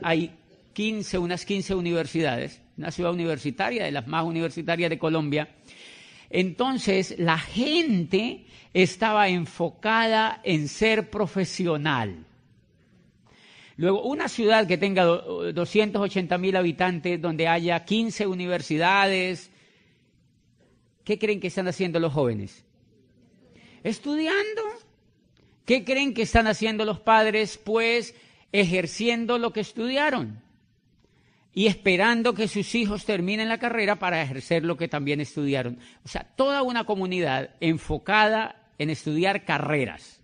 hay unas 15 universidades, una ciudad universitaria, de las más universitarias de Colombia. Entonces, la gente estaba enfocada en ser profesional. Luego, una ciudad que tenga 280.000 habitantes, donde haya 15 universidades, ¿qué creen que están haciendo los jóvenes? Estudiando. ¿Qué creen que están haciendo los padres? Pues ejerciendo lo que estudiaron y esperando que sus hijos terminen la carrera para ejercer lo que también estudiaron. O sea, toda una comunidad enfocada en estudiar carreras.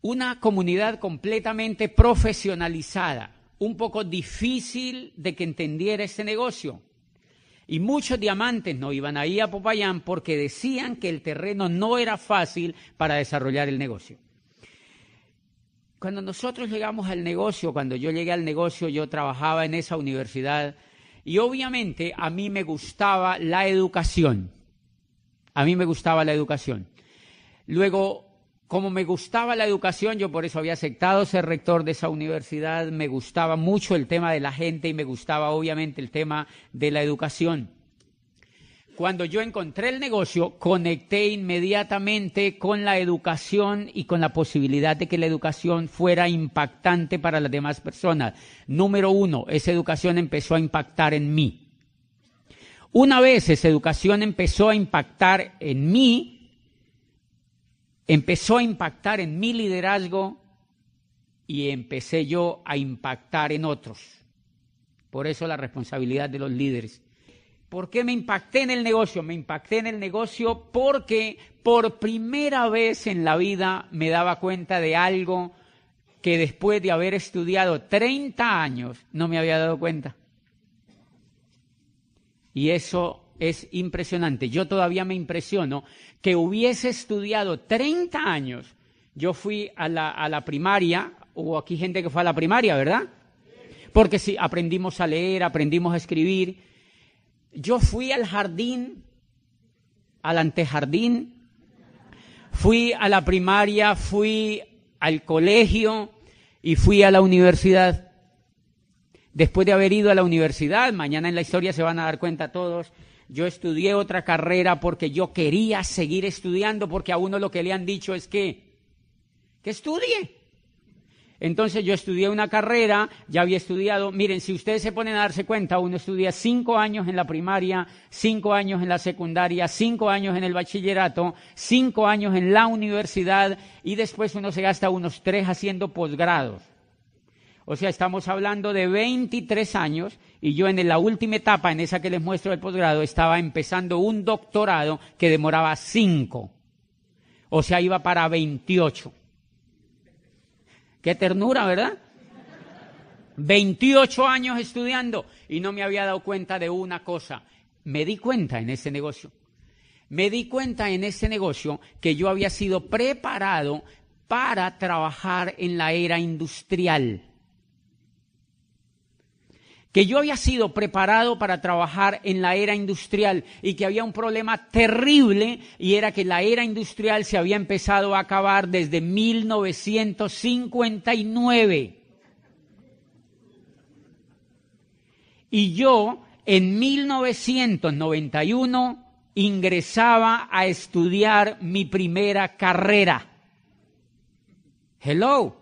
Una comunidad completamente profesionalizada, un poco difícil de que entendiera este negocio. Y muchos diamantes no iban ahí a Popayán porque decían que el terreno no era fácil para desarrollar el negocio. Cuando nosotros llegamos al negocio, cuando yo llegué al negocio, yo trabajaba en esa universidad y obviamente a mí me gustaba la educación. A mí me gustaba la educación. Luego, como me gustaba la educación, yo por eso había aceptado ser rector de esa universidad, me gustaba mucho el tema de la gente y me gustaba obviamente el tema de la educación. Cuando yo encontré el negocio, conecté inmediatamente con la educación y con la posibilidad de que la educación fuera impactante para las demás personas. Número uno, esa educación empezó a impactar en mí. Una vez esa educación empezó a impactar en mí, empezó a impactar en mi liderazgo y empecé yo a impactar en otros. Por eso la responsabilidad de los líderes. ¿Por qué me impacté en el negocio? Me impacté en el negocio porque por primera vez en la vida me daba cuenta de algo que después de haber estudiado 30 años no me había dado cuenta. Y eso es impresionante. Yo todavía me impresiono que hubiese estudiado 30 años. Yo fui a la primaria, hubo aquí gente que fue a la primaria, ¿verdad? Porque sí, aprendimos a leer, aprendimos a escribir. Yo fui al jardín, al antejardín, fui a la primaria, fui al colegio y fui a la universidad. Después de haber ido a la universidad, mañana en la historia se van a dar cuenta todos, yo estudié otra carrera porque yo quería seguir estudiando, porque a uno lo que le han dicho es que estudie. Entonces yo estudié una carrera, ya había estudiado, miren, si ustedes se ponen a darse cuenta, uno estudia 5 años en la primaria, 5 años en la secundaria, 5 años en el bachillerato, 5 años en la universidad y después uno se gasta unos 3 haciendo posgrados. O sea, estamos hablando de 23 años y yo en la última etapa, en esa que les muestro el posgrado, estaba empezando un doctorado que demoraba 5. O sea, iba para 28. Qué ternura, ¿verdad? 28 años estudiando y no me había dado cuenta de una cosa. Me di cuenta en ese negocio. Me di cuenta en ese negocio que yo había sido preparado para trabajar en la era industrial. Que yo había sido preparado para trabajar en la era industrial y que había un problema terrible y era que la era industrial se había empezado a acabar desde 1959. Y yo en 1991 ingresaba a estudiar mi primera carrera. Hello.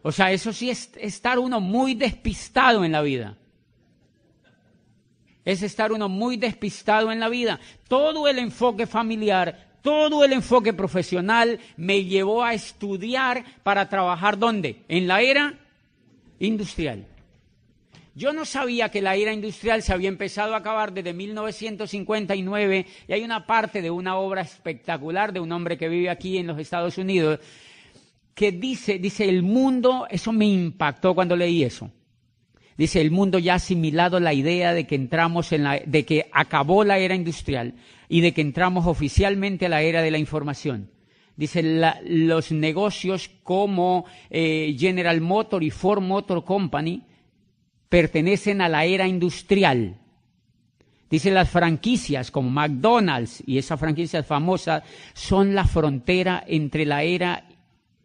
O sea, eso sí es estar uno muy despistado en la vida. Es estar uno muy despistado en la vida. Todo el enfoque familiar, todo el enfoque profesional me llevó a estudiar para trabajar ¿dónde? En la era industrial. Yo no sabía que la era industrial se había empezado a acabar desde 1959 y hay una parte de una obra espectacular de un hombre que vive aquí en los Estados Unidos que dice el mundo, eso me impactó cuando leí eso. Dice, el mundo ya ha asimilado la idea de que de que acabó la era industrial y de que entramos oficialmente a la era de la información. Dice, los negocios como General Motors y Ford Motor Company pertenecen a la era industrial. Dice, las franquicias como McDonald's y esas franquicias famosas son la frontera entre la era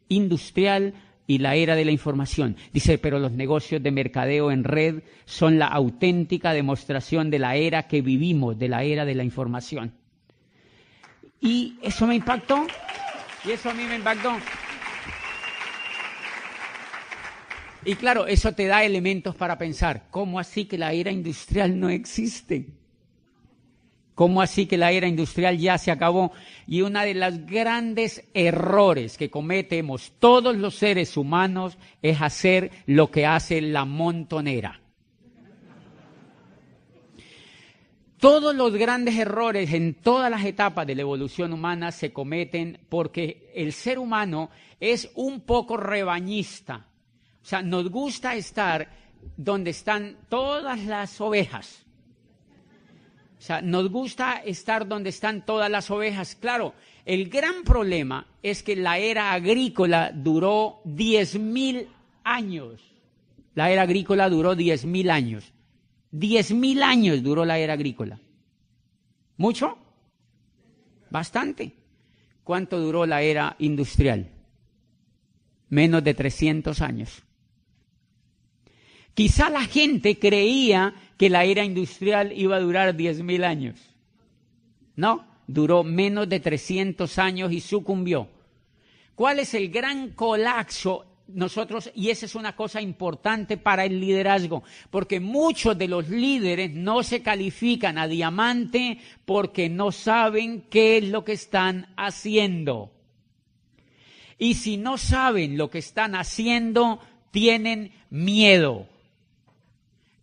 industrial y la era de la información. Dice, pero los negocios de mercadeo en red son la auténtica demostración de la era que vivimos, de la era de la información. Y eso me impactó, y eso a mí me impactó. Y claro, eso te da elementos para pensar, ¿cómo así que la era industrial no existe? ¿Cómo así que la era industrial ya se acabó? Y uno de los grandes errores que cometemos todos los seres humanos es hacer lo que hace la montonera. Todos los grandes errores en todas las etapas de la evolución humana se cometen porque el ser humano es un poco rebañista. O sea, nos gusta estar donde están todas las ovejas. O sea, nos gusta estar donde están todas las ovejas. Claro, el gran problema es que la era agrícola duró 10.000 años. La era agrícola duró 10.000 años. 10.000 años duró la era agrícola. ¿Mucho? Bastante. ¿Cuánto duró la era industrial? Menos de 300 años. Quizá la gente creía que la era industrial iba a durar 10.000 años. No, duró menos de 300 años y sucumbió. ¿Cuál es el gran colapso? Y esa es una cosa importante para el liderazgo, porque muchos de los líderes no se califican a diamante porque no saben qué es lo que están haciendo. Y si no saben lo que están haciendo, tienen miedo.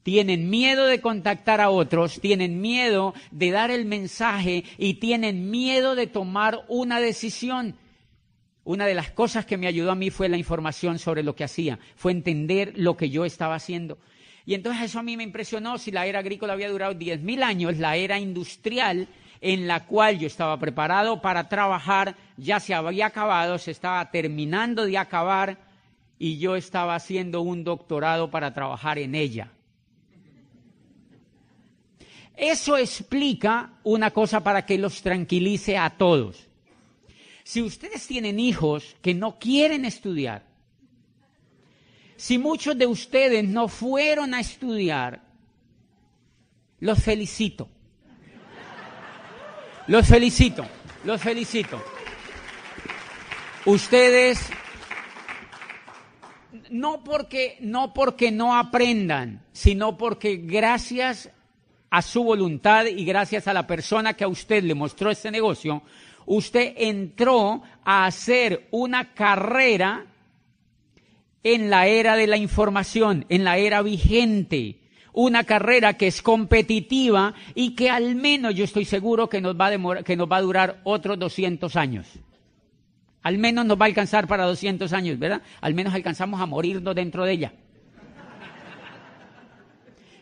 Tienen miedo de contactar a otros, tienen miedo de dar el mensaje y tienen miedo de tomar una decisión. Una de las cosas que me ayudó a mí fue la información sobre lo que hacía, fue entender lo que yo estaba haciendo. Y entonces eso a mí me impresionó. Si la era agrícola había durado 10.000 años, la era industrial en la cual yo estaba preparado para trabajar ya se había acabado, se estaba terminando de acabar y yo estaba haciendo un doctorado para trabajar en ella. Eso explica una cosa para que los tranquilice a todos. Si ustedes tienen hijos que no quieren estudiar, si muchos de ustedes no fueron a estudiar, los felicito. Los felicito, los felicito. Ustedes, no porque no aprendan, sino porque gracias a su voluntad y gracias a la persona que a usted le mostró este negocio, usted entró a hacer una carrera en la era de la información, en la era vigente. Una carrera que es competitiva y que al menos yo estoy seguro que nos va a durar otros 200 años. Al menos nos va a alcanzar para 200 años, ¿verdad? Al menos alcanzamos a morirnos dentro de ella.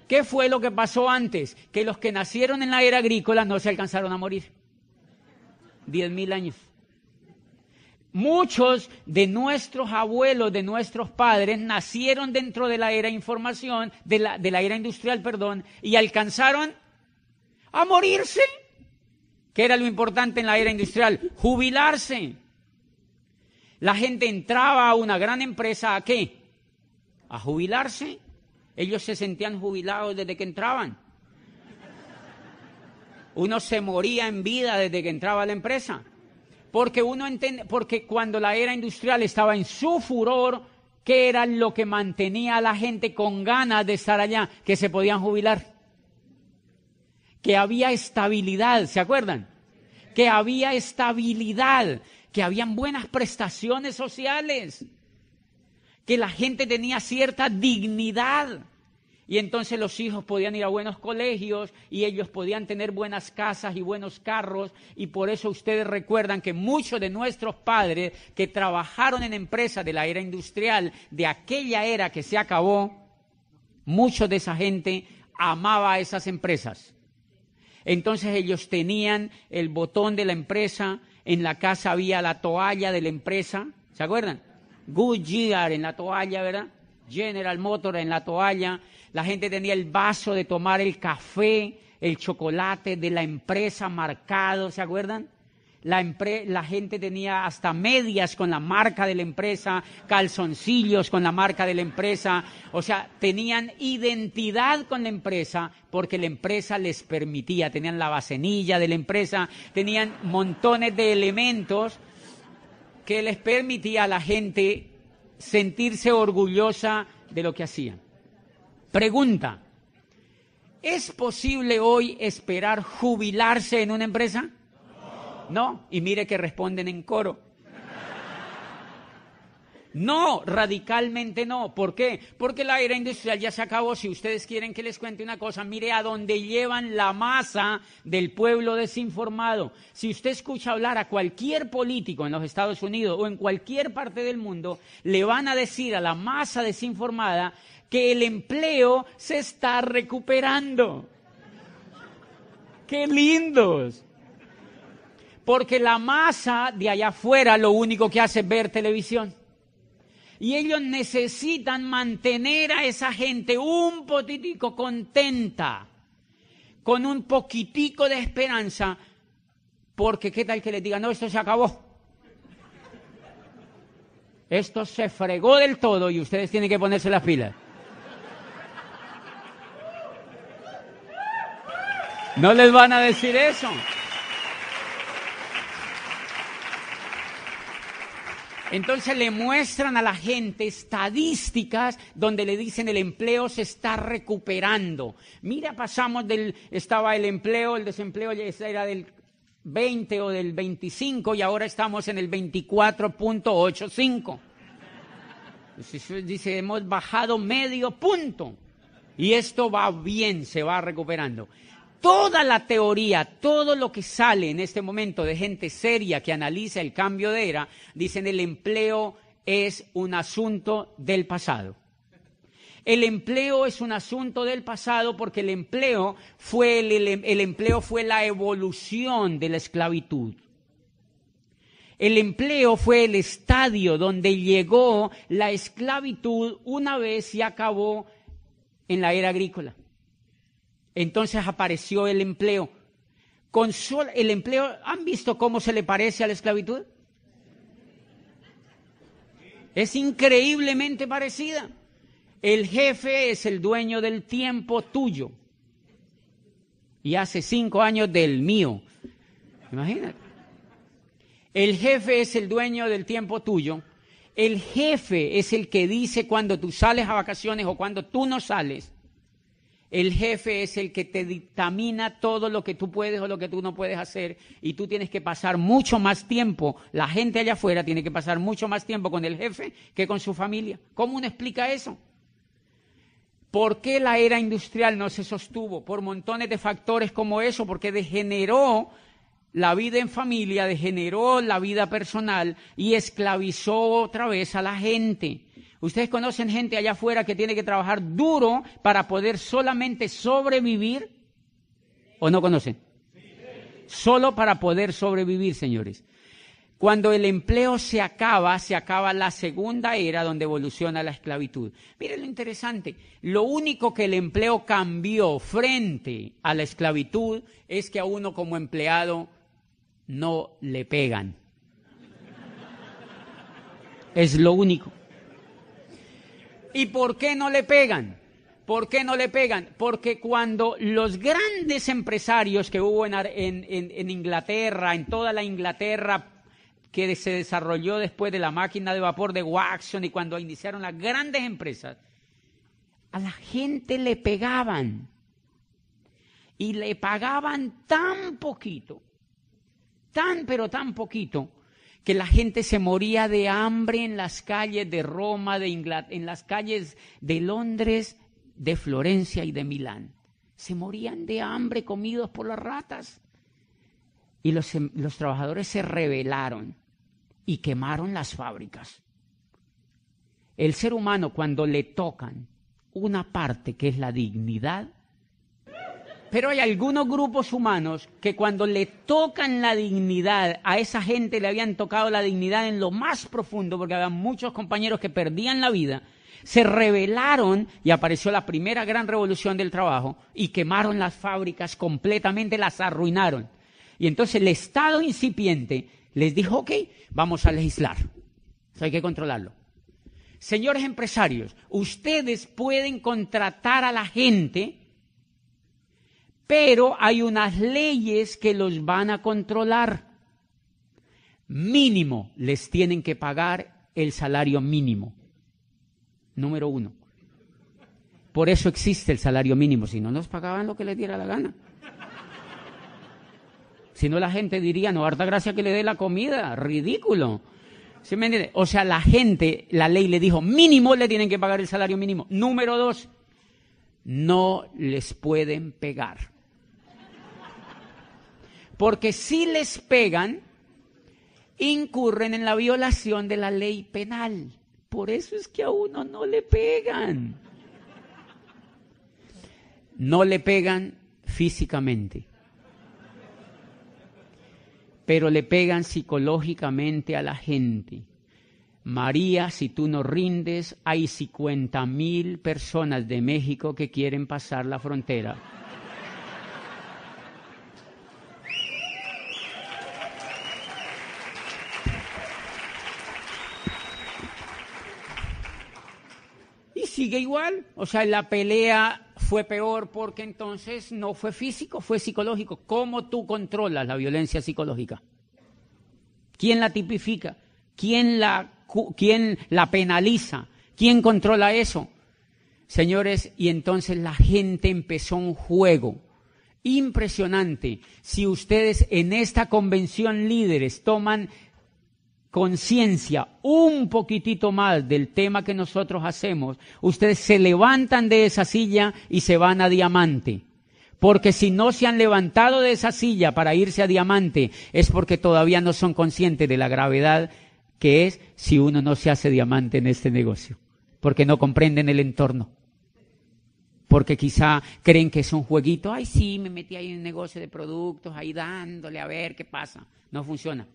¿Qué fue lo que pasó antes? Que los que nacieron en la era agrícola no se alcanzaron a morir. 10.000 años. Muchos de nuestros abuelos, de nuestros padres, nacieron dentro de la era información, de la era industrial, perdón, y alcanzaron a morirse. ¿Qué era lo importante en la era industrial? Jubilarse. La gente entraba a una gran empresa, ¿a qué? A jubilarse. Ellos se sentían jubilados desde que entraban. Uno se moría en vida desde que entraba a la empresa. Porque cuando la era industrial estaba en su furor, ¿qué era lo que mantenía a la gente con ganas de estar allá? Que se podían jubilar. Que había estabilidad, ¿se acuerdan? Que había estabilidad, que habían buenas prestaciones sociales, que la gente tenía cierta dignidad. Y entonces los hijos podían ir a buenos colegios y ellos podían tener buenas casas y buenos carros. Y por eso ustedes recuerdan que muchos de nuestros padres que trabajaron en empresas de la era industrial, de aquella era que se acabó, muchos de esa gente amaba a esas empresas. Entonces ellos tenían el botón de la empresa, en la casa había la toalla de la empresa, ¿se acuerdan? Goodyear en la toalla, ¿verdad? General Motors en la toalla. La gente tenía el vaso de tomar el café, el chocolate de la empresa marcado, ¿se acuerdan? La gente tenía hasta medias con la marca de la empresa, calzoncillos con la marca de la empresa. O sea, tenían identidad con la empresa porque la empresa les permitía. Tenían la bacenilla de la empresa, tenían montones de elementos que les permitía a la gente sentirse orgullosa de lo que hacían. Pregunta: ¿es posible hoy esperar jubilarse en una empresa? No, y mire que responden en coro. No, radicalmente no. ¿Por qué? Porque la era industrial ya se acabó. Si ustedes quieren que les cuente una cosa, mire a dónde llevan la masa del pueblo desinformado. Si usted escucha hablar a cualquier político en los Estados Unidos o en cualquier parte del mundo, le van a decir a la masa desinformada que el empleo se está recuperando. ¡Qué lindos! Porque la masa de allá afuera lo único que hace es ver televisión. Y ellos necesitan mantener a esa gente un poquitico contenta, con un poquitico de esperanza, porque qué tal que les digan: no, esto se acabó. Esto se fregó del todo y ustedes tienen que ponerse las pilas. No les van a decir eso. Entonces le muestran a la gente estadísticas donde le dicen el empleo se está recuperando. Mira, estaba el empleo, el desempleo era del 20 o del 25 y ahora estamos en el 24.85. Dice, hemos bajado medio punto y esto va bien, se va recuperando. Toda la teoría, todo lo que sale en este momento de gente seria que analiza el cambio de era, dicen el empleo es un asunto del pasado. El empleo es un asunto del pasado porque el empleo fue la evolución de la esclavitud. El empleo fue el estadio donde llegó la esclavitud una vez y acabó en la era agrícola. Entonces apareció el empleo. El empleo, ¿han visto cómo se le parece a la esclavitud? Es increíblemente parecida. El jefe es el dueño del tiempo tuyo. Y hace 5 años del mío. Imagínate. El jefe es el dueño del tiempo tuyo. El jefe es el que dice cuando tú sales a vacaciones o cuando tú no sales. El jefe es el que te dictamina todo lo que tú puedes o lo que tú no puedes hacer y tú tienes que pasar mucho más tiempo, la gente allá afuera tiene que pasar mucho más tiempo con el jefe que con su familia. ¿Cómo uno explica eso? ¿Por qué la era industrial no se sostuvo? Por montones de factores como eso, porque degeneró la vida en familia, degeneró la vida personal y esclavizó otra vez a la gente. ¿Ustedes conocen gente allá afuera que tiene que trabajar duro para poder solamente sobrevivir? ¿O no conocen? Solo para poder sobrevivir, señores. Cuando el empleo se acaba la segunda era donde evoluciona la esclavitud. Miren lo interesante, lo único que el empleo cambió frente a la esclavitud es que a uno como empleado no le pegan. Es lo único. ¿Y por qué no le pegan? ¿Por qué no le pegan? Porque cuando los grandes empresarios que hubo en Inglaterra, en toda la Inglaterra que se desarrolló después de la máquina de vapor de Watson y cuando iniciaron las grandes empresas, a la gente le pegaban y le pagaban tan poquito, pero tan poquito, que la gente se moría de hambre en las calles de Roma, en las calles de Londres, de Florencia y de Milán. Se morían de hambre comidos por las ratas. Y los trabajadores se rebelaron y quemaron las fábricas. El ser humano, cuando le tocan una parte que es la dignidad, pero hay algunos grupos humanos que cuando le tocan la dignidad, a esa gente le habían tocado la dignidad en lo más profundo, porque había muchos compañeros que perdían la vida, se rebelaron y apareció la primera gran revolución del trabajo y quemaron las fábricas completamente, las arruinaron. Y entonces el Estado incipiente les dijo, ok, vamos a legislar. Eso hay que controlarlo. Señores empresarios, ustedes pueden contratar a la gente, pero hay unas leyes que los van a controlar. Mínimo les tienen que pagar el salario mínimo. Número 1. Por eso existe el salario mínimo, si no nos pagaban lo que les diera la gana. Si no, la gente diría, no, harta gracia que le dé la comida, ridículo. ¿Sí me entiende? O sea, la gente, la ley le dijo, mínimo le tienen que pagar el salario mínimo. Número 2, no les pueden pegar. Porque si les pegan, incurren en la violación de la ley penal. Por eso es que a uno no le pegan. No le pegan físicamente, pero le pegan psicológicamente a la gente. María, si tú no rindes, hay 50,000 personas de México que quieren pasar la frontera. Y sigue igual, o sea, la pelea fue peor porque entonces no fue físico, fue psicológico. ¿Cómo tú controlas la violencia psicológica? ¿Quién la tipifica? ¿Quién la penaliza? ¿Quién controla eso? Señores, y entonces la gente empezó un juego impresionante. Si ustedes en esta convención líderes toman conciencia un poquitito más del tema que nosotros hacemos, ustedes se levantan de esa silla y se van a Diamante. Porque si no se han levantado de esa silla para irse a Diamante, es porque todavía no son conscientes de la gravedad que es si uno no se hace diamante en este negocio. Porque no comprenden el entorno. Porque quizá creen que es un jueguito. Ay, sí, me metí ahí en un negocio de productos, ahí dándole a ver qué pasa. No funciona.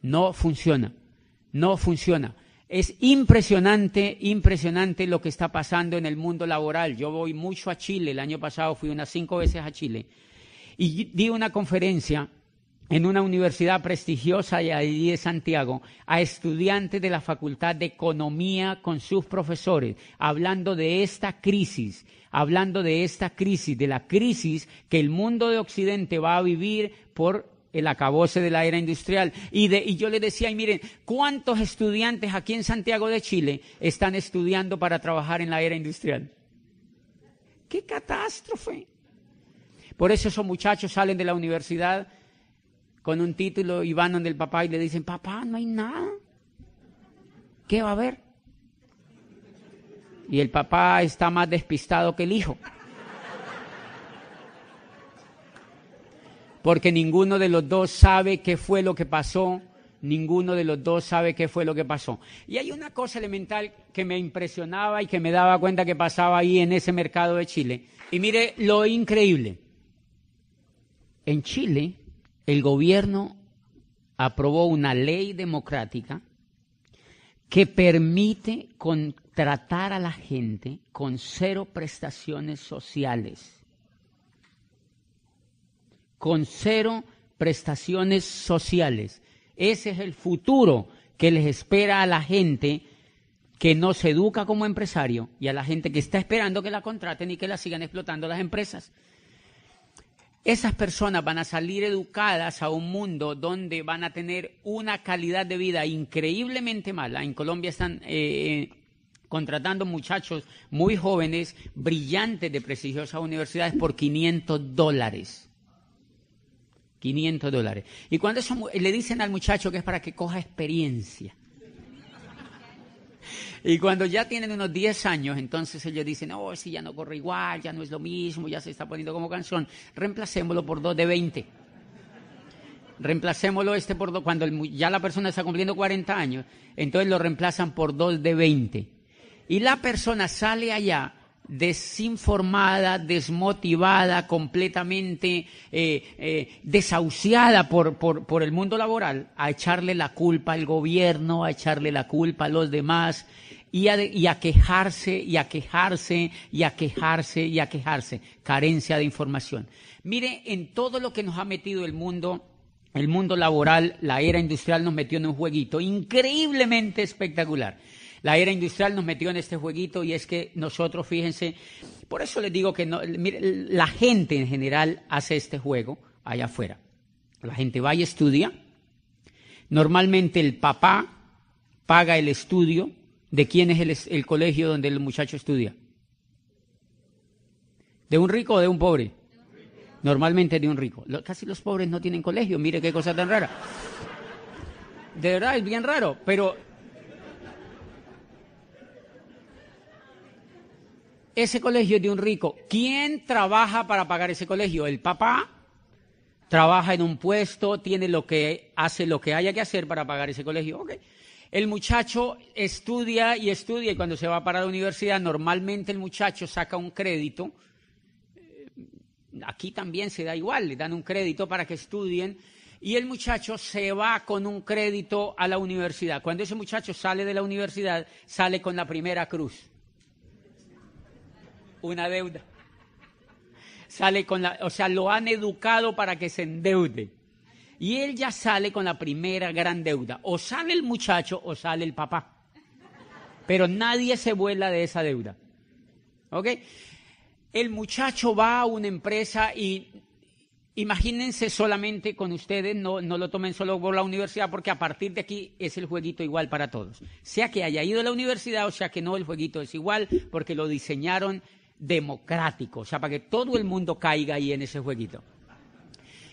No funciona, no funciona. Es impresionante, impresionante lo que está pasando en el mundo laboral. Yo voy mucho a Chile, el año pasado fui unas 5 veces a Chile y di una conferencia en una universidad prestigiosa allí de Santiago a estudiantes de la Facultad de Economía con sus profesores, hablando de esta crisis, de la crisis que el mundo de Occidente va a vivir por el acabose de la era industrial. Y yo les decía, y miren, ¿cuántos estudiantes aquí en Santiago de Chile están estudiando para trabajar en la era industrial? ¡Qué catástrofe! Por eso esos muchachos salen de la universidad con un título y van donde el papá y le dicen, papá, no hay nada. ¿Qué va a haber? Y el papá está más despistado que el hijo. Porque ninguno de los dos sabe qué fue lo que pasó, Y hay una cosa elemental que me impresionaba y que me daba cuenta que pasaba ahí en ese mercado de Chile. Y mire lo increíble. En Chile, el gobierno aprobó una ley democrática que permite contratar a la gente con 0 prestaciones sociales. Con 0 prestaciones sociales. Ese es el futuro que les espera a la gente que no se educa como empresario y a la gente que está esperando que la contraten y que la sigan explotando las empresas. Esas personas van a salir educadas a un mundo donde van a tener una calidad de vida increíblemente mala. En Colombia están contratando muchachos muy jóvenes, brillantes de prestigiosas universidades por $500. $500. Y cuando eso, le dicen al muchacho que es para que coja experiencia. Y cuando ya tienen unos 10 años, entonces ellos dicen, oh, si ya no corre igual, ya no es lo mismo, ya se está poniendo como canción, reemplacémoslo por 2 de 20. Reemplacémoslo por 2, cuando ya la persona está cumpliendo 40 años, entonces lo reemplazan por 2 de 20. Y la persona sale allá desinformada, desmotivada, completamente desahuciada por el mundo laboral, a echarle la culpa al gobierno, a echarle la culpa a los demás. y a quejarse, y a quejarse, y a quejarse, y a quejarse. Carencia de información. Mire, en todo lo que nos ha metido el mundo laboral, la era industrial nos metió en un jueguito increíblemente espectacular. La era industrial nos metió en este jueguito y es que nosotros, fíjense, por eso les digo que no, mire, la gente en general hace este juego allá afuera. La gente va y estudia. Normalmente el papá paga el estudio. ¿De quién es el colegio donde el muchacho estudia? ¿De un rico o de un pobre? Normalmente de un rico. Casi los pobres no tienen colegio, mire qué cosa tan rara. De verdad, es bien raro, pero ese colegio es de un rico. ¿Quién trabaja para pagar ese colegio? El papá trabaja en un puesto, hace lo que haya que hacer para pagar ese colegio. Okay. El muchacho estudia y cuando se va para la universidad, normalmente el muchacho saca un crédito. Aquí también se da igual, le dan un crédito para que estudien y el muchacho se va con un crédito a la universidad. Cuando ese muchacho sale de la universidad, sale con la primera cruz. Una deuda. Lo han educado para que se endeude. Y él ya sale con la primera gran deuda. O sale el muchacho o sale el papá. Pero nadie se vuela de esa deuda. ¿Ok? El muchacho va a una empresa y imagínense solamente con ustedes, no lo tomen solo por la universidad, porque a partir de aquí es el jueguito igual para todos. Sea que haya ido a la universidad o sea que no, el jueguito es igual porque lo diseñaron democrático, o sea, para que todo el mundo caiga ahí en ese jueguito.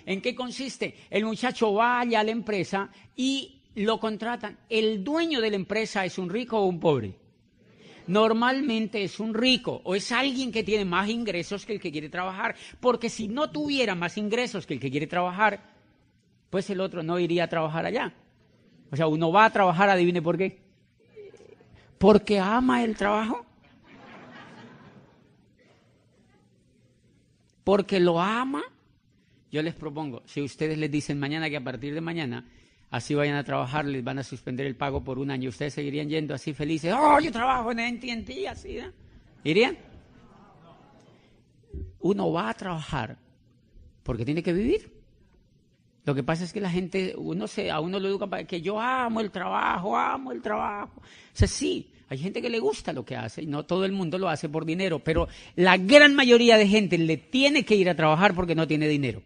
¿En qué consiste? El muchacho va allá a la empresa y lo contratan. ¿El dueño de la empresa es un rico o un pobre? Normalmente es un rico o es alguien que tiene más ingresos que el que quiere trabajar, porque si no tuviera más ingresos que el que quiere trabajar, pues el otro no iría a trabajar allá. O sea, uno va a trabajar, adivine por qué. Porque ama el trabajo. Porque lo ama. Yo les propongo, si ustedes les dicen mañana que a partir de mañana, así vayan a trabajar, les van a suspender el pago por un año, ¿ustedes seguirían yendo así felices? ¡Oh, yo trabajo en AT&T, así! ¿No? ¿Irían? Uno va a trabajar porque tiene que vivir. Lo que pasa es que la gente, a uno lo educa para que yo amo el trabajo. O sea, sí, hay gente que le gusta lo que hace y no todo el mundo lo hace por dinero, pero la gran mayoría de gente le tiene que ir a trabajar porque no tiene dinero.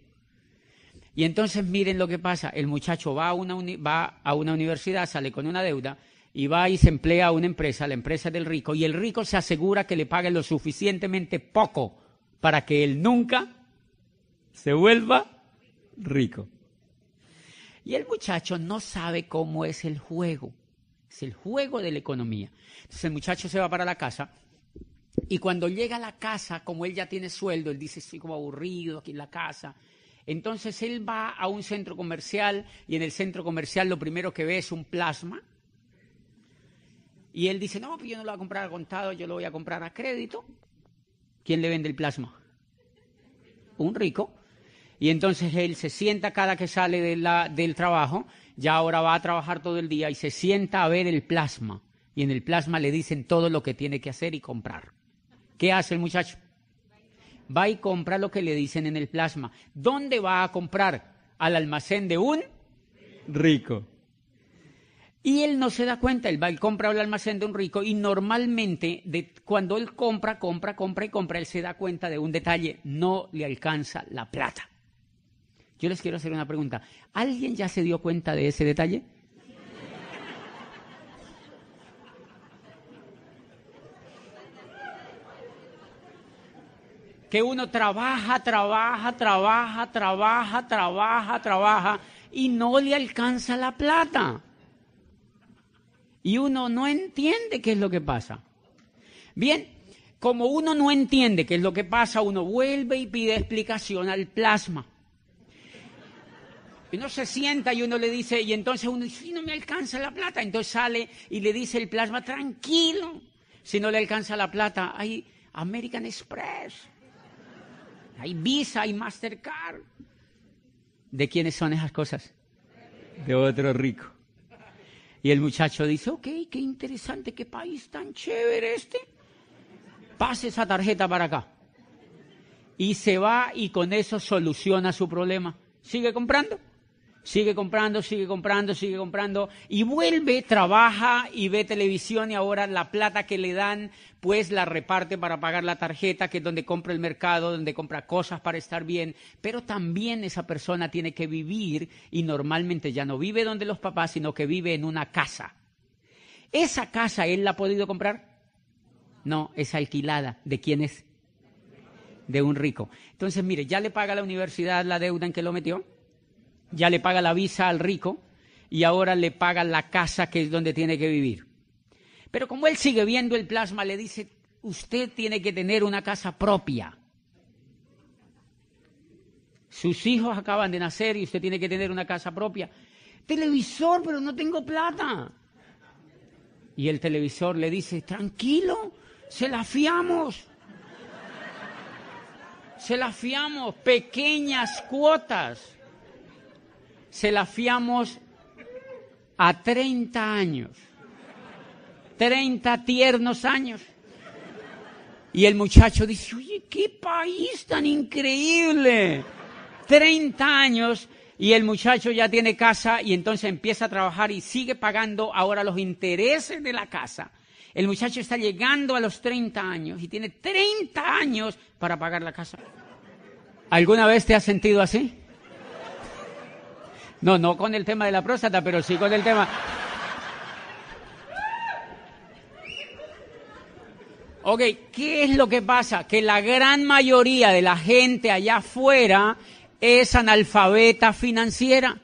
Y entonces miren lo que pasa, el muchacho va a una universidad, sale con una deuda y va y se emplea a una empresa, la empresa del rico, y el rico se asegura que le pague lo suficientemente poco para que él nunca se vuelva rico. Y el muchacho no sabe cómo es el juego, es el juego de la economía. Entonces el muchacho se va para la casa y cuando llega a la casa, como él ya tiene sueldo, él dice, estoy como aburrido aquí en la casa. Entonces él va a un centro comercial y en el centro comercial lo primero que ve es un plasma. Y él dice, no, pues yo no lo voy a comprar a contado, yo lo voy a comprar a crédito. ¿Quién le vende el plasma? Un rico. Y entonces él se sienta cada que sale del trabajo, ya ahora va a trabajar todo el día y se sienta a ver el plasma. Y en el plasma le dicen todo lo que tiene que hacer y comprar. ¿Qué hace el muchacho? Va y compra lo que le dicen en el plasma. ¿Dónde va a comprar? Al almacén de un rico. Y él no se da cuenta, él va y compra al almacén de un rico y normalmente cuando él compra, él se da cuenta de un detalle, no le alcanza la plata. Yo les quiero hacer una pregunta. ¿Alguien ya se dio cuenta de ese detalle? Que uno trabaja y no le alcanza la plata. Y uno no entiende qué es lo que pasa. Bien, como uno no entiende qué es lo que pasa, uno vuelve y pide explicación al plasma. Y uno se sienta y uno le dice, y entonces uno dice, si no me alcanza la plata, entonces sale y le dice el plasma, tranquilo, si no le alcanza la plata, hay American Express. Hay Visa, hay Mastercard. ¿De quiénes son esas cosas? De otro rico. Y el muchacho dice, ok, qué interesante, qué país tan chévere este. Pase esa tarjeta para acá. Y se va y con eso soluciona su problema. Sigue comprando. Sigue comprando, sigue comprando, sigue comprando y vuelve, trabaja y ve televisión y ahora la plata que le dan pues la reparte para pagar la tarjeta, que es donde compra el mercado, donde compra cosas para estar bien, pero también esa persona tiene que vivir y normalmente ya no vive donde los papás, sino que vive en una casa. ¿Esa casa él la ha podido comprar? No, es alquilada. ¿De quién es? De un rico. Entonces, mire, ya le paga la universidad la deuda en que lo metió. Ya le paga la visa al rico y ahora le paga la casa que es donde tiene que vivir. Pero como él sigue viendo el plasma, le dice, usted tiene que tener una casa propia. Sus hijos acaban de nacer y usted tiene que tener una casa propia. Televisor, pero no tengo plata. Y el televisor le dice, tranquilo, se la fiamos. Se la fiamos, pequeñas cuotas. Se la fiamos a 30 años, 30 tiernos años. Y el muchacho dice, oye, qué país tan increíble, 30 años, y el muchacho ya tiene casa y entonces empieza a trabajar y sigue pagando ahora los intereses de la casa. El muchacho está llegando a los 30 años y tiene 30 años para pagar la casa. ¿Alguna vez te has sentido así? No con el tema de la próstata, pero sí con el tema. Ok, ¿qué es lo que pasa? Que la gran mayoría de la gente allá afuera es analfabeta financiera.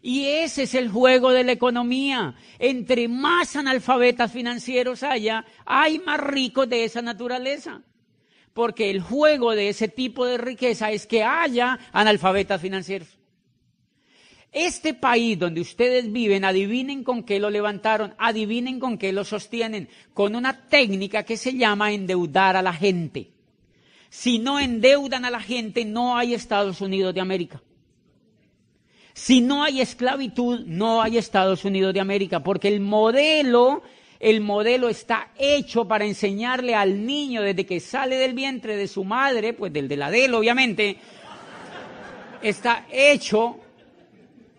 Y ese es el juego de la economía. Entre más analfabetas financieros haya, hay más ricos de esa naturaleza. Porque el juego de ese tipo de riqueza es que haya analfabetas financieros. Este país donde ustedes viven, adivinen con qué lo levantaron, adivinen con qué lo sostienen, con una técnica que se llama endeudar a la gente. Si no endeudan a la gente, no hay Estados Unidos de América. Si no hay esclavitud, no hay Estados Unidos de América, porque el modelo está hecho para enseñarle al niño desde que sale del vientre de su madre, pues del de la de él, obviamente, está hecho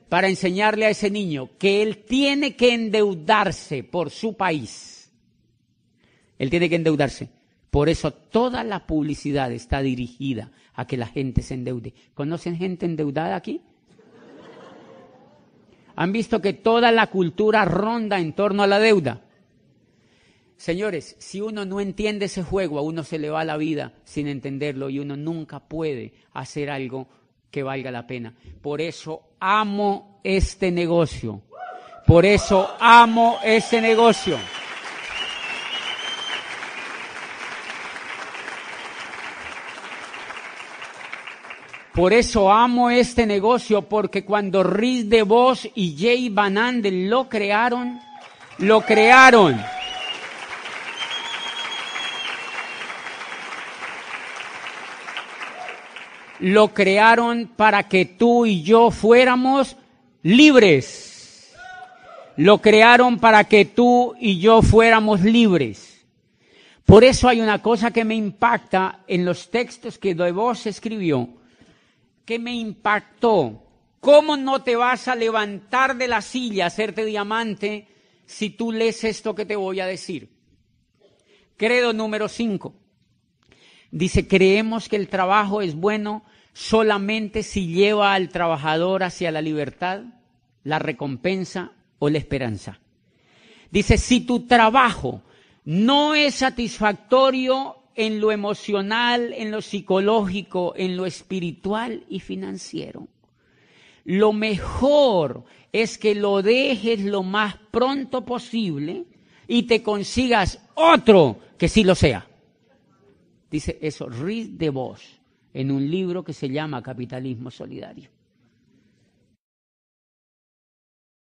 para enseñarle a ese niño que él tiene que endeudarse por su país. Él tiene que endeudarse. Por eso toda la publicidad está dirigida a que la gente se endeude. ¿Conocen gente endeudada aquí? ¿Han visto que toda la cultura ronda en torno a la deuda? Señores, si uno no entiende ese juego, a uno se le va la vida sin entenderlo y uno nunca puede hacer algo que valga la pena. Por eso amo este negocio. Por eso amo este negocio. Por eso amo este negocio, porque cuando Rhys DeVos y Jay Van Andel lo crearon. Lo crearon para que tú y yo fuéramos libres. Lo crearon para que tú y yo fuéramos libres. Por eso hay una cosa que me impacta en los textos que DeVos escribió, que me impactó. ¿Cómo no te vas a levantar de la silla, hacerte diamante, si tú lees esto que te voy a decir? Credo número 5. Dice, creemos que el trabajo es bueno solamente si lleva al trabajador hacia la libertad, la recompensa o la esperanza. Dice, si tu trabajo no es satisfactorio en lo emocional, en lo psicológico, en lo espiritual y financiero, lo mejor es que lo dejes lo más pronto posible y te consigas otro que sí lo sea. Dice eso Rhys DeVos en un libro que se llama Capitalismo Solidario.